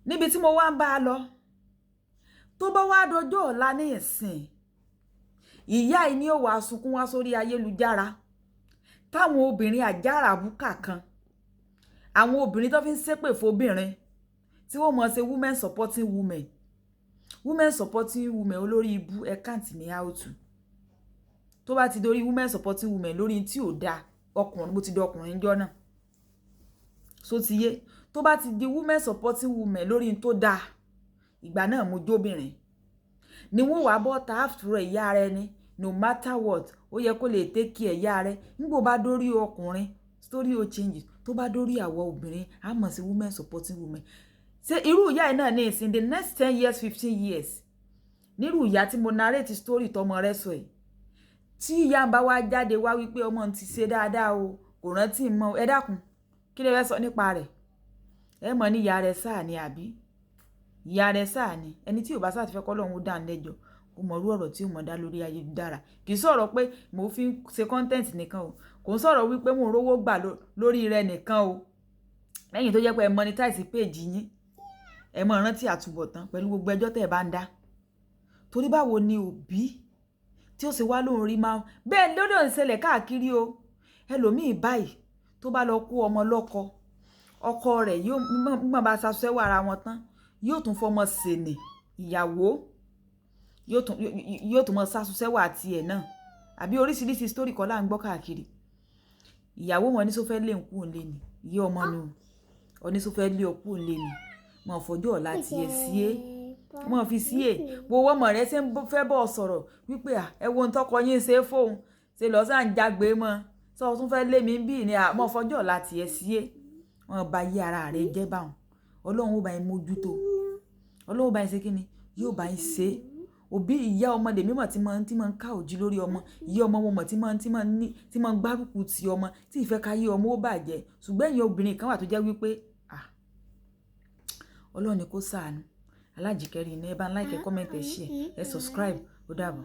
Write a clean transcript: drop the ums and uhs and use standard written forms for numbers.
níbi tí mo wá ń bá a lọ tó bá wá dọjọ́ ọ̀la ní ìsìn ìyá yìí ni ó wá sunkún wá sórí ayélujára táwọn obìnrin àjàràbùkà kan àwọn obìnrin tó fi ń ṣépè fóbìnrin tí wọ́n mọ̀ ṣe women supporting women olórí ibú ẹ̀káǹtì ní áùtù tó bá ti dorí women supporting women lórí tí ò dáa ọkùnrin bó ti di ọkùnrin jọ náà so ti yé tó bá ti di women supporting women lórí tó dáa ìgbà náà mo jóbìnrin ni wọ́n wá bọ́ta after ìyá rẹ ni no matter what ó yẹ kó lè take care ìyá rẹ nígbò bá dórí ọkùnrin story o changes tó bá dórí àwọ obìnrin a mọ̀ sí women supporting women ṣe irú ìyá yìí náà ní ìsìn the next 10 years 15 years nírú ìyá tí mo narrate story tọmọ rẹ sọ yìí tí ìyá ń bá wá jáde wá wípé ọmọ ti ṣe dáadáa o kò rántí mọ́ ẹ dákun kí lè fẹ́ sọ nípa rẹ̀ ẹ mọ̀ ní ìyá rẹ̀ sáà ni àbí ìyá rẹ̀ sáà ni ẹni tí ò bá sáà ti fẹ́ kọ́ lọ́hún dá lẹ́jọ́ kò mọ̀rú ọ̀rọ̀ tí ò mọ̀ dá lórí ayélujára kì í sọ̀rọ̀ pé mo fi ń ṣe content nìkan o kò ń sọ̀rọ̀ wípé mo rówó gbà lórí rẹ̀ nìkan o lẹ́yìn tó jẹ́ pé ẹ monetize page yín ẹ mọ̀ rántí àtúbọ̀tán pẹ̀lú gbogbo ẹjọ́ tẹ́ ẹ bá ń dá torí báwo ni òbí tí ó ṣe wá lóhun rí máa bẹ́ẹ̀ lọ́dọ̀ ń ṣẹlẹ̀ káàkiri o ẹlòmíì báyìí tó bá lọ kó ọmọ lọ́kọ ọkọ rẹ̀ yóò mọ̀ bá ṣaṣẹ́wọ̀ ara wọn tán yóò tún fọmọ sènè ìyàwó yóò tún mọ ṣaṣẹ́wọ̀ àti ẹ̀ náà àbí oríṣiríṣi story kan là ń gbọ́ káàkiri ìyàwó wọn ní sọ fẹ́ lé ń kú òǹlé ni ìyá ọmọ nù ọ ní sọ fẹ́ lé ọkú òǹlé ni mọ̀ fọjọ́ ọ̀la tiẹ̀ sí é mọ̀ fi sí è gbowó ọmọ rẹ̀ ṣe ń fẹ́ bọ̀ sọ̀rọ̀ wípé ẹ wo ń tọkọ yín ṣe fóun ṣe lọ́ọ́ sàn jágbe mọ́ sọ tún fẹ́ lé mi bí ní mọ̀ fọjọ́ ọ̀la tiẹ̀ sí é wọn bá yí ara rẹ̀ jẹ́ báwọn ọlọ́run ó bá yín mójútó ọlọ́run ó bá yín ṣe kí ni yóò bá yín ṣe òbí ìyá ọmọdé mímọ̀ tí máa ń ká òjì lórí ọmọ ìyá ọmọ wọn mọ̀ tí máa ń gbárùkù ti ọmọ tí ìfẹ́ ká yí ọmọ ó bàjẹ́ ṣùgbọ́n ẹ̀yin obìnrin kan wà tó jẹ́ wípé ọlọ́run ni kó ṣàánú alájìkẹ́rì ní ẹ bá ń like ẹ comment ẹ share ẹ subscribe ó dàbọ̀.